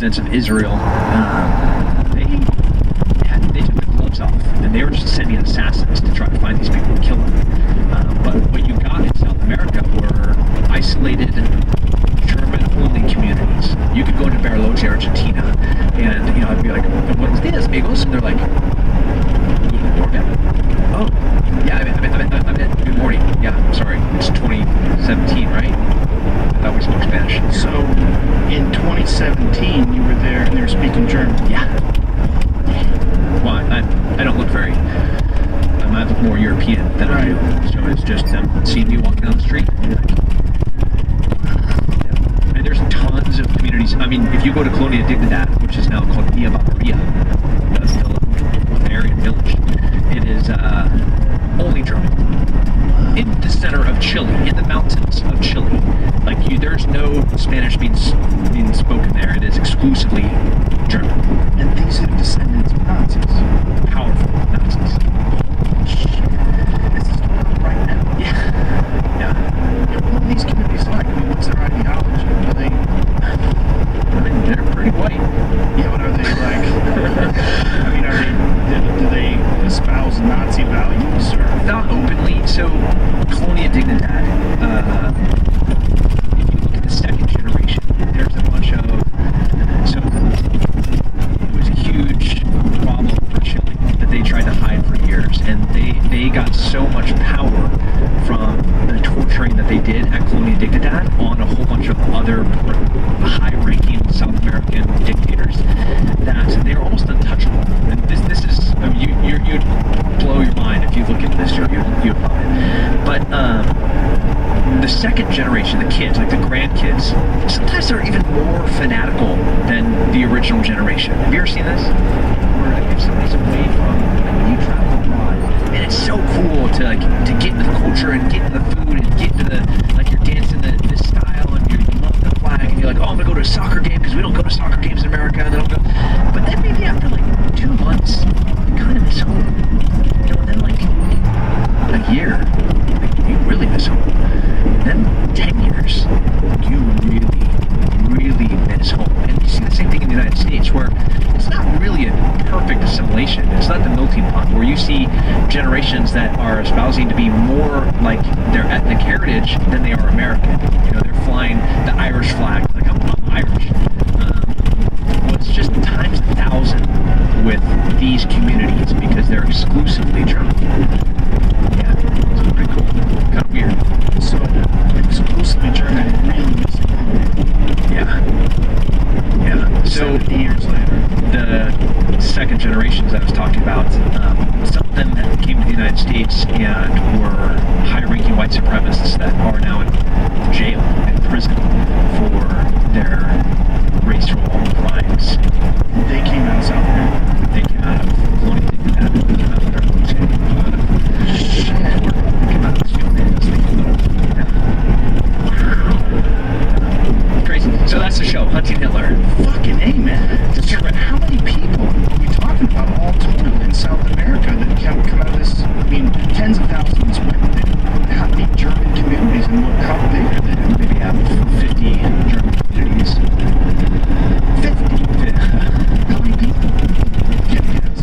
presidents of Israel, they took the gloves off, and they were just sending assassins to try to find these people and kill them. But what you got in South America were isolated German-only communities. You could go into Bariloche, Argentina, and, you know, I'd be like, "What's this, amigos?" And they're like, "Oh, yeah, I'm in. Good morning. Yeah, I'm sorry. It's 2017, right? I thought we spoke Spanish." So, in 2017, you were there and they were speaking German. Yeah. Well, I don't look very. I look more European than I do. So it's just them seeing me walking down the street. And there's tons of communities. I mean, if you go to Colonia Dignidad, which is now called Villa Barbaria, the Aryan village, it is only German. In the center of Chile, in the mountains of Chile. Like, there's no Spanish being spoken there. It is exclusively German. And these are descendants of Nazis. Powerful Nazis. This is going on right now. Yeah. What are these communities like? I mean, what's their ideology? Are they... I mean, they're pretty white. Yeah, but are they like... I mean, do they espouse Nazi values? Or? Not openly. So, Colonia Dignidad, if you look at the second generation, there's a bunch of... So, it was a huge problem for Chile that they tried to hide for years, and they got so much power from the torturing that they did at Colonia Dignidad on a whole bunch of other high-ranking South American dictators that they were almost untouchable. And this is, I mean, you'd blow your mind if you look at this show. You'd love it. But the second generation, the kids, like the grandkids, sometimes they're even more fanatical than the original generation. Have you ever seen this? Where if somebody's away from, like, when you travel abroad, and it's so cool to get into the culture and get into the food and get into the, like, you're dancing this style and you love the flag and you're like, "Oh, I'm gonna go to a soccer game because we don't go to soccer games in America," and then I'll go. But then maybe after like 2 months, you kind of miss home. You know, and then like a year, like, you really miss home. And then 10 years, you really miss home. And you see the same thing in the United States, where it's not really a perfect assimilation. It's not the melting pot, where you see generations that are espousing to be more like their ethnic heritage than they are American. You know, they're flying the Irish flag, like, I'm Irish. Well, it's just times 1,000 with these communities because they're exclusively German. Yeah, it's pretty cool. Kind of weird. So, exclusively German, really missing home. Yeah. So, 70 years later. The second generations I was talking about, some of them that came to the United States and were high-ranking white supremacists that are now in jail and prison for their racial crimes. They came out of South America. They came out of Colonia Dignidad. They came out of Bariloche. They came out of this young man. Crazy. So that's the show, Hunting Hitler. Fucking A, man. How many people are we talking about all total in South America that can come out of this? I mean, tens of thousands went there. How many German communities and how big are they? Maybe have 50 German communities. 50? How many people? Yes.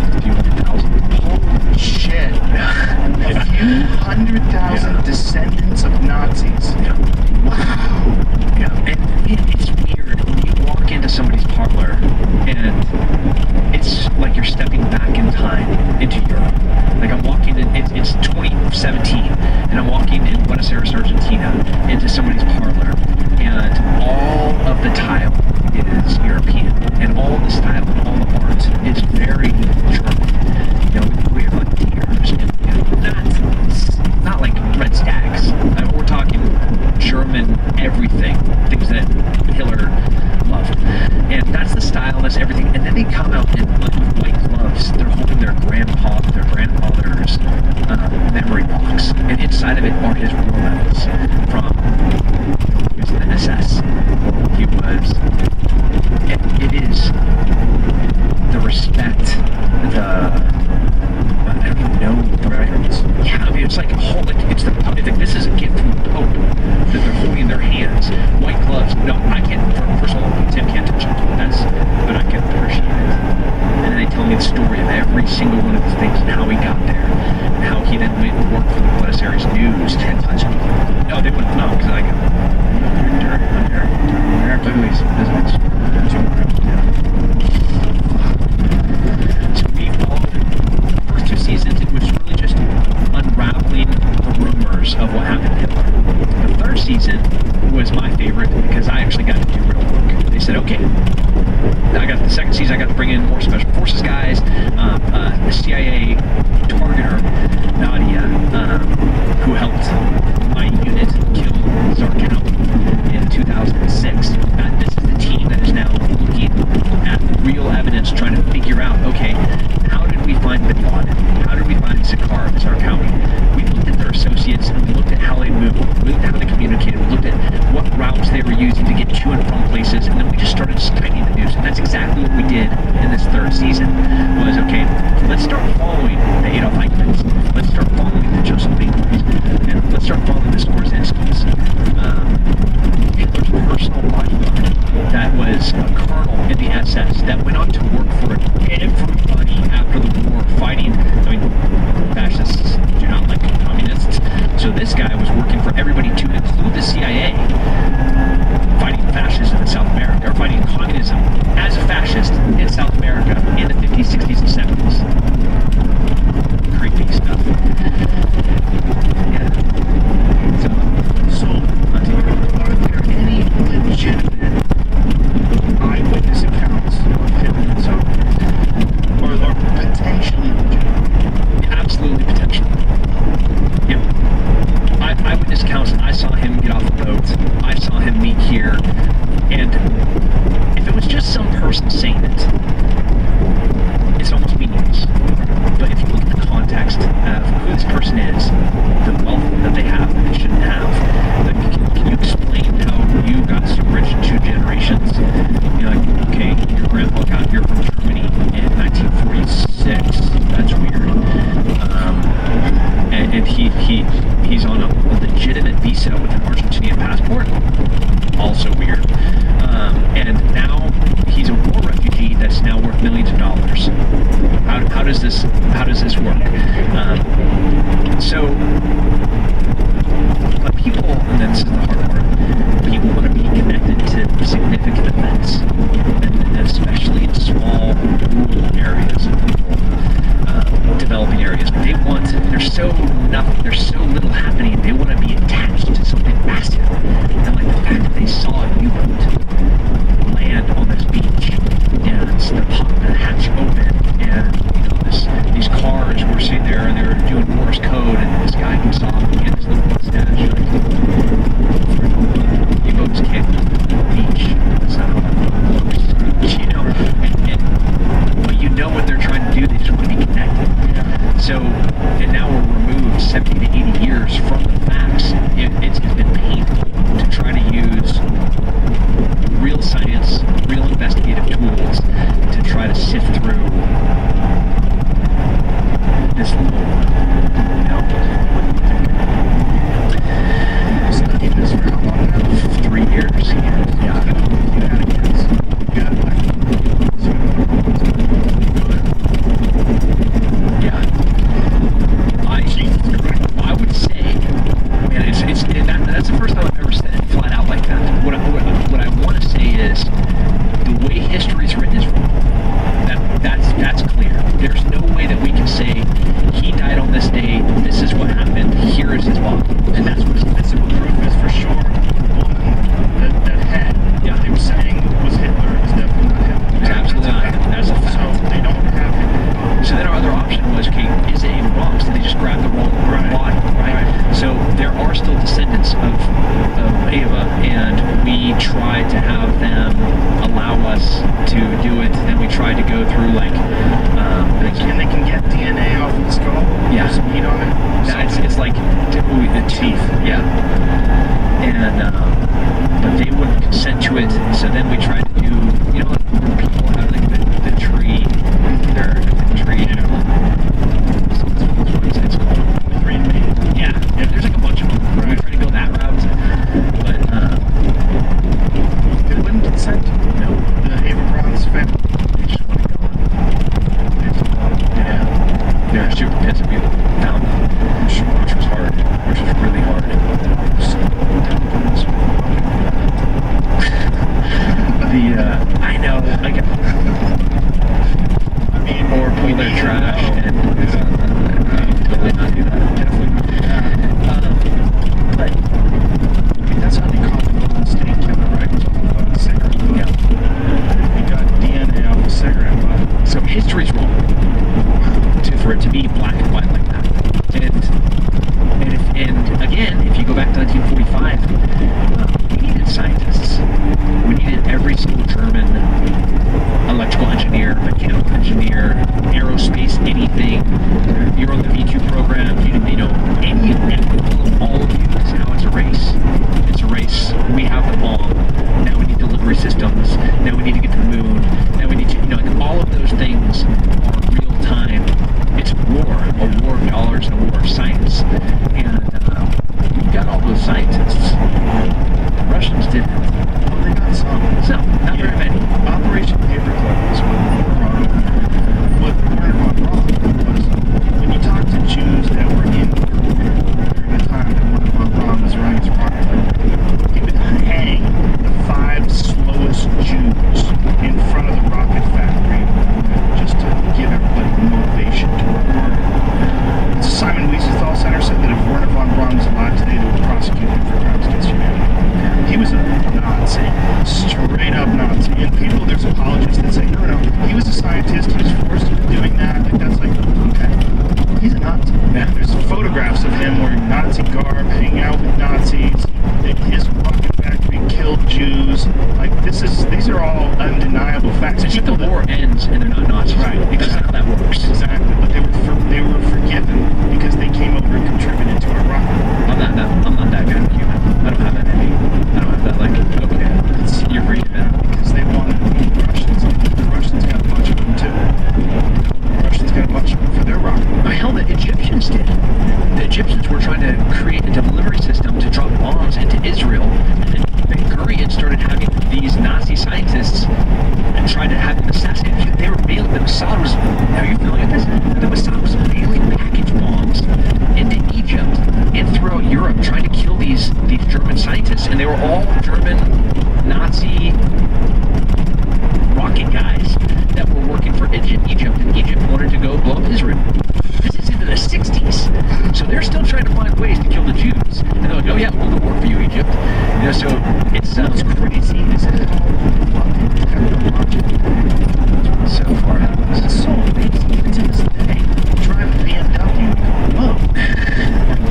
A few 100,000. Holy shit. A few 100,000 descendants of Nazis. Wow. Yeah, and it's weird when you walk into somebody's parlor and it's like you're stepping back in time into Europe. Like, I'm walking in, it's 2017, and I'm walking in Buenos Aires, Argentina, into somebody's parlor, and all of the tile is European, and all the style and all the art is very German. You know, we have like deers, and not like red stags. We're talking German everything, things that Hitler loved. And that's the style, and that's everything. And then they come out in with white gloves. They're holding their grandfather's memory box. And inside of it are his war medals from, he was in the SS. He was, it is the respect, I don't even know the records. Yeah, I mean, it's like a whole, this is a gift from the Pope that they're holding in their hands. White gloves. No, I can't, first of all, Tim can't touch it. That's said, okay, I got the second season, I got to bring in more special forces guys, the CIA targeter, Nadia, who helped my unit kill Zarqawi in 2006. This is the team that is now looking at real evidence, trying to figure out, okay, how did we find Bin Laden? How did we find Zarqawi? We looked at their associates, and we looked at how they moved, we looked at how they communicated, we looked at what routes they were using to get to and from places, and then we just started tightening the noose. And that's exactly what we did in this third season, was, okay, let's start following the Adolf Eichmanns, let's start following the Joseph Mengele's, and let's start following the Skorzynskis. Hitler's personal bodyguard that was a colonel in the SS that went on to work for everybody after the war, fighting. I mean, fascists do not like communists, so this guy was working for everybody to include the CIA, fighting fascism in South America, or fighting communism as a fascist in South America in the 50s, 60s, and 70s. Creepy stuff. Yeah. So, are there any legitimate eyewitness accounts of him in South America? Or potentially legitimate? Absolutely potentially. Yep. Eyewitness accounts, I saw him get off the boat. I saw him meet here. And if it was just some person saying it, it's almost meaningless. But if you look at the context of who this person is, the wealth that they have that they shouldn't have, can you explain how you got so rich in 2 generations? You're like, okay, your grandpa got here from Germany in 1946. That's weird. And he's on a legitimate visa with an Argentinian passport. Also weird. And now he's a war refugee that's now worth millions of dollars. How does this work? But people, and this is the hard part, people want to be connected to significant events, and especially in small rural areas of developing areas. There's so little happening, they want to be attached to something massive. And like the fact that they saw a U-boat land on this beach, and the hatch open, and these cars were sitting there and they were doing Morse code, and this guy gets off and he had this little mustache, like, U-boats can't go to the beach. That's not how that works. But you know what they're trying to do, they just want to be connected. So, and now we're removed 70 to 80 years from the facts. It's been painful to try to use real science, real investigative tools to try to sift through this little, Studied this for how long now? 3 years. Yeah. You had a guess. You had like, Yeah. I would say, man, that's the first time I've ever said it flat out like that. What I want to say is, the way history is written is wrong. That's clear. There's no way that we can say he died on this day. This is what happened. Here is his body, and that's what physical proof is for sure. That head, yeah, they were saying was Hitler. It's definitely not him. It's absolutely not him. That's a fact. So they don't have him. So then our other option was, okay, is it Ava Ross? Did they just grab the wrong body, right? So there are still descendants of Ava, and we tried to have them allow us to do it. Then we tried to go through like, They can get DNA off of the skull. Yeah. Just meat on it. It's like the teeth, yeah. And but they wouldn't consent to it. So then we tried to do, like people have like the tree, the tree, it's called 3andMe. Yeah, there's like a bunch of them. Right. We tried to go that route, but they wouldn't consent. No, the Ava Braun's family. They just want to go. Yeah, they're super pissed that we found them, which was hard, which was really hard. delivery systems. Now we need to get to the moon. Now we need to, like all of those things are real time. It's a war of dollars and a war of science. And we got all those scientists. The Russians didn't. Well, they got some. No, not very many. Operation Paperclip is what Werner von Braun was. When you talk to Jews that were in during the time that Werner von Braun was running his rocket, he would hang the 5 slowest Jews in front of the rocket factory just to give everybody the motivation to work harder. Simon Wiesenthal Center said that if Werner von Braun was alive today, they would prosecute him for crimes against humanity. He was a Nazi, straight up Nazi. And people, there's apologists that say, no, he was a scientist, he was forced into doing that. Like, that's like, okay, he's a Nazi. Yeah. There's photographs of him wearing Nazi garb, hanging out with Nazis. His rocket factory killed Jews. Like, these are all undeniable facts. It's the war ends and they're not Nazis. Right. Because that's how that works. Exactly. But they were forgiven because they came over and contributed to our rocket. I'm not that kind of human. I don't have that in me. I don't have that, like, okay, you're forgiven. Because they wanted the Russians. The Russians got a bunch of them too. The Russians got a bunch of them for their rocket. Hell, the Egyptians did. The Egyptians were trying to create a delivery system to drop bombs into Israel, and then Ben Gurion started having these Nazi scientists and tried to have them assassinated. They were mailing, the Mossad was, are you familiar with this? The Mossad was mailing package bombs into Egypt and throughout Europe trying to kill these German scientists, and they were all German Nazi rocket guys that were working for Egypt, and Egypt wanted to go blow up Israel. This is into the 60s, so they're still trying to find ways to kill the Jews. And they're like, oh yeah, we'll go work for you, Egypt. So it sounds crazy. Is it all fucking technological? So far ahead of us. It's so amazing. Even to this day, drive a BMW, whoa,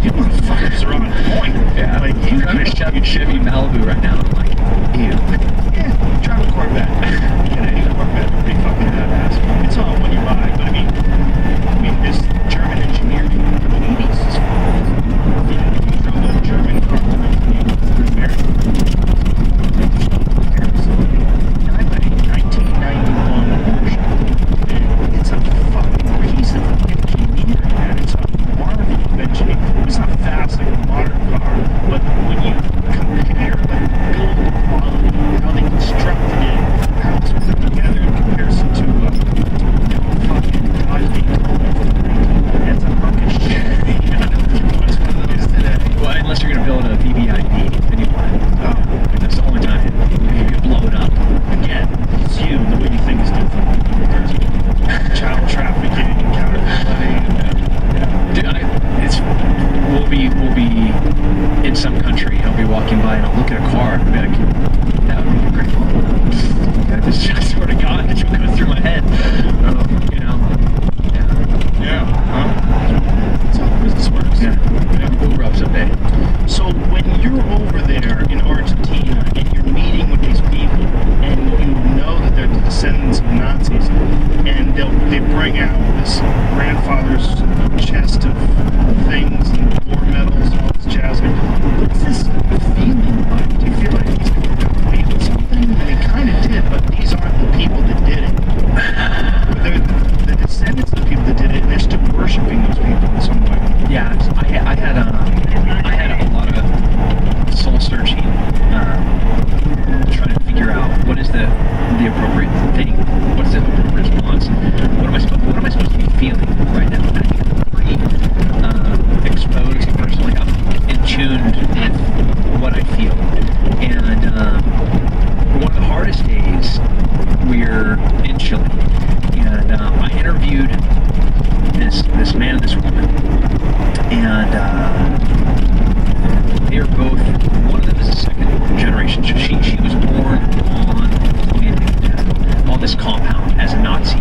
you motherfuckers are on point. Yeah, like you drive a Chevy Malibu right now. I'm like, ew. Yeah, drive a Corvette. Any Corvette would be fucking badass. It's all when you buy, but I mean, this German engineering in the 80s is fun. You drove a German car from America. And I got a 1991 Porsche. And it's a fucking piece of engineering, man. It's a marvel of engineering. It's not fast like a modern car, but when you compare the build quality, how they constructed it, how it's put together in comparison to fucking Dodge Daytona from the 1990s, that's a hunk of shit. What's one of those today? Well, unless you're gonna build a VVIP, then you want it. Oh, That's the only time you can blow it up. again, it's you. The way you think is different. There's child trafficking, counterfeiting. Dude, we'll be in some country. I'll be walking by and I'll look at a car and I'll be like, that would be a great one. I just sort of God, it just goes through my head. You know. Yeah. That's how business works. Yeah. Uber up someday. So when you're over there in Argentina and you're meeting with these people and you know that they're the descendants of Nazis and they bring out this grandfather's chest of things and war medals and all this jazz, what's this feeling like? Do you feel like these people got away with something? And they kind of did, but these aren't the people that did it. They're the descendants of the people that did it, and they're still worshiping those people in some way. Yeah, I had a lot of soul searching, trying to figure out what is the appropriate thing, what's the appropriate response, what am I supposed to be feeling right now? I think I'm pretty exposed personally. I'm in tune with what I feel, and one of the hardest days we're in Chile, and I interviewed this man and this woman, and they're both, one of them is a second generation, so she was born on this compound as a Nazi,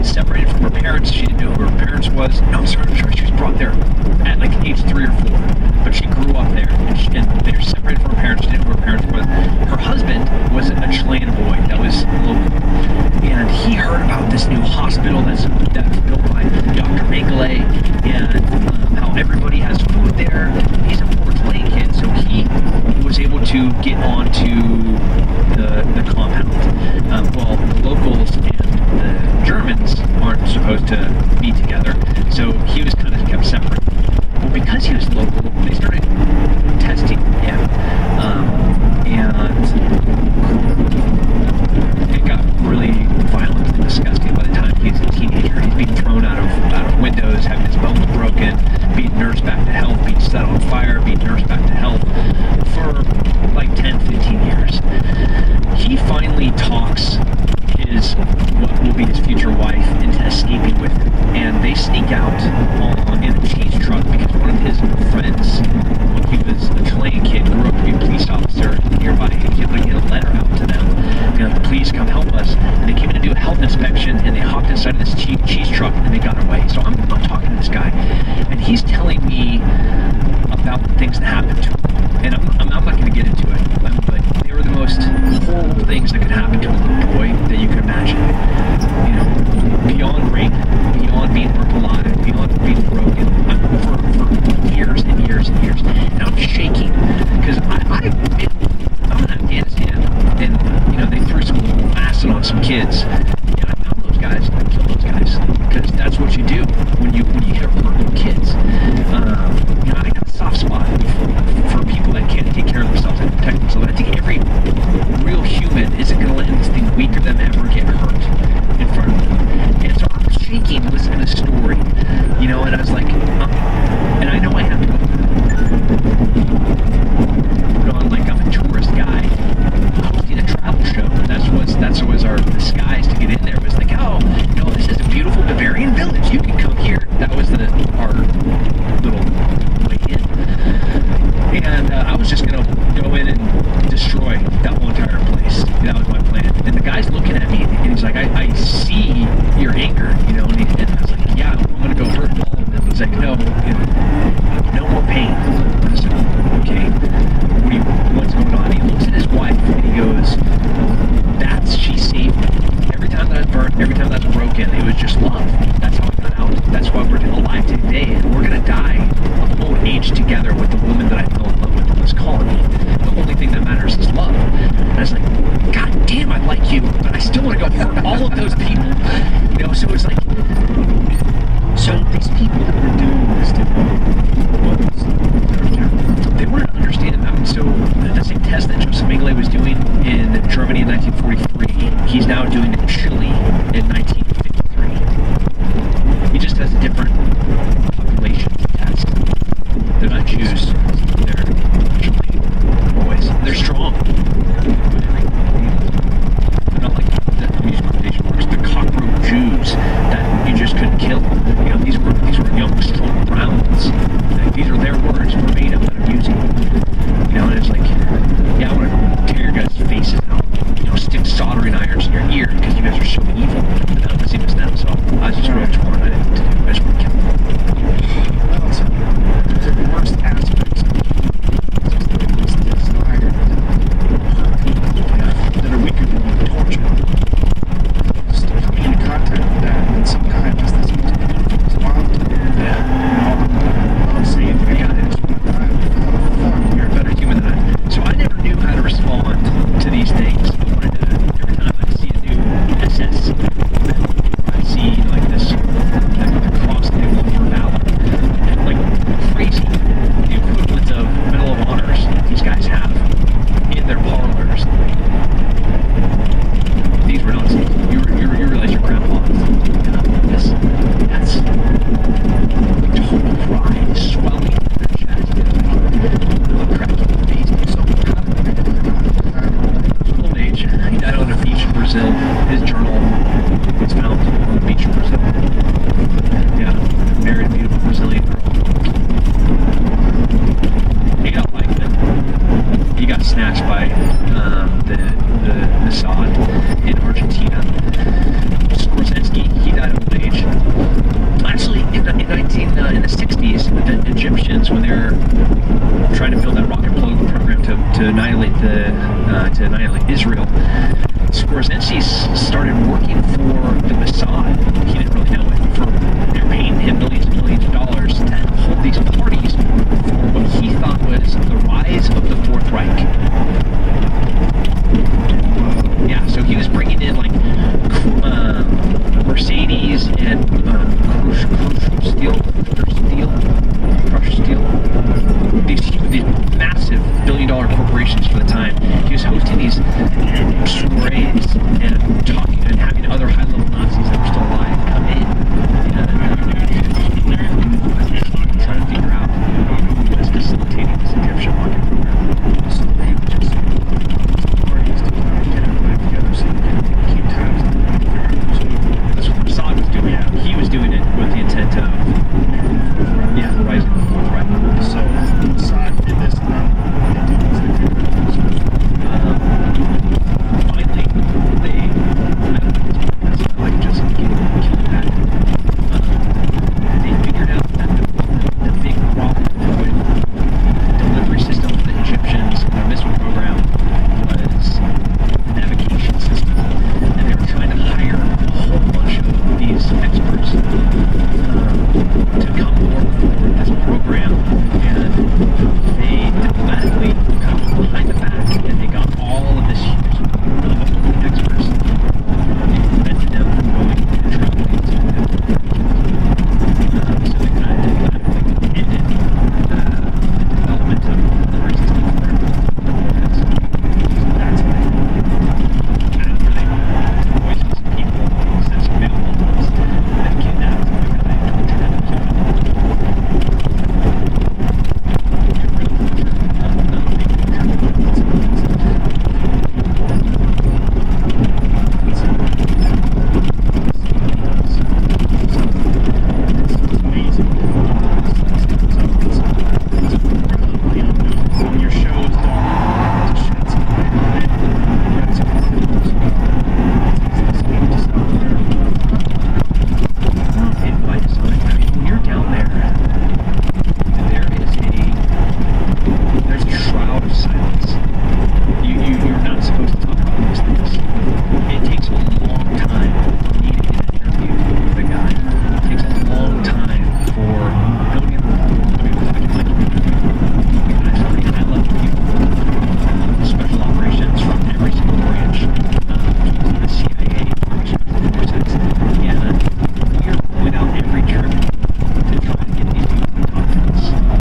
separated from her parents. She didn't know who her parents was. No, I'm sorry, she was brought there at like age 3 or 4, but she grew up there, and they're separated from her parents. She didn't know who her parents was. Her husband was a Chilean boy that was local, and he heard about this new hospital that's built by Dr. Mengele, and how everybody has food there. He's a Portland kid, so he was able to get onto the kids. And I found those guys, and I killed those guys, because that's what you do when you hurt little kids. You know, I got a soft spot for people that can't take care of themselves and protect themselves. I think every real human isn't going to let anything weaker than them ever get hurt in front of them. And so I was shaking listening to the story, you know, and I was like, and I know I have to go put on, like, I'm a tourist guy hosting a travel show. That's was our disguise to get in there. It was like, oh, you know, this is a beautiful Bavarian village. You can come here. That was our little way in. And I was just gonna go in and destroy that whole entire place. That was my plan. And the guy's looking at me, and he's like, I see your anger, you know. And I was like, yeah, I'm gonna go hurt all of them. He's like, no, you know, no more pain. I was like, okay, what's going on? He looks at his wife and he goes, she saved me. Every time that I was burnt, every time that I was broken, it was just love. That's how I got out. That's why we're alive today. And we're gonna die of old age together with the woman that I fell in love with in this colony. The only thing that matters is love. And I was like, God damn, I like you, but I still want to go hurt all of those people. You know, so it's like, so these people that were doing this to they weren't understanding that. So the same test that Joseph Mengele was doing in Germany in 1943, he's now doing in Chile in 1953. He just has a different population test. They're not Jews. They're actually boys. They're strong. They're not like the music quotation works. They're cockroach Jews that you just couldn't kill. You know, these were young, strong Browns. These are their words verbatim that I'm using. You know, and it's like, yeah, I want to tear your guys' faces out. You know, stick soldering irons in your ear because you guys are so evil. But that doesn't even them, so I was just really torn. I didn't do. I just want to kill them. The worst aspects of this desire that are weaker than you, torture. Just coming into contact with that, and some guy just this most beautiful response. Yeah. You know, saying, I got it. Fuck, You're a better human than I. So I never knew how to respond to these things. I wanted to, every time I see a new SS, I see like this, like the cross the River Valley, like crazy, the equivalent of Medal of Honors these guys have in their parlors. These were not, you realize your grandpa, that's total pride, swelling in their chest, cracking the face. So old age, he died on a beach in Brazil. His journal was found on the beach in Brazil. Yeah, married a beautiful Brazilian girl. He got like it. He got snatched by the Mossad in Argentina. Scorsensky, he died of old age. Actually, in the 60s, the Egyptians, when they were trying to build that rocket program to annihilate Israel, Scorsensky started working for the Mossad. He didn't really know it. They're paying him millions and millions of dollars to hold these parties for what he thought was the rise of the Fourth Reich.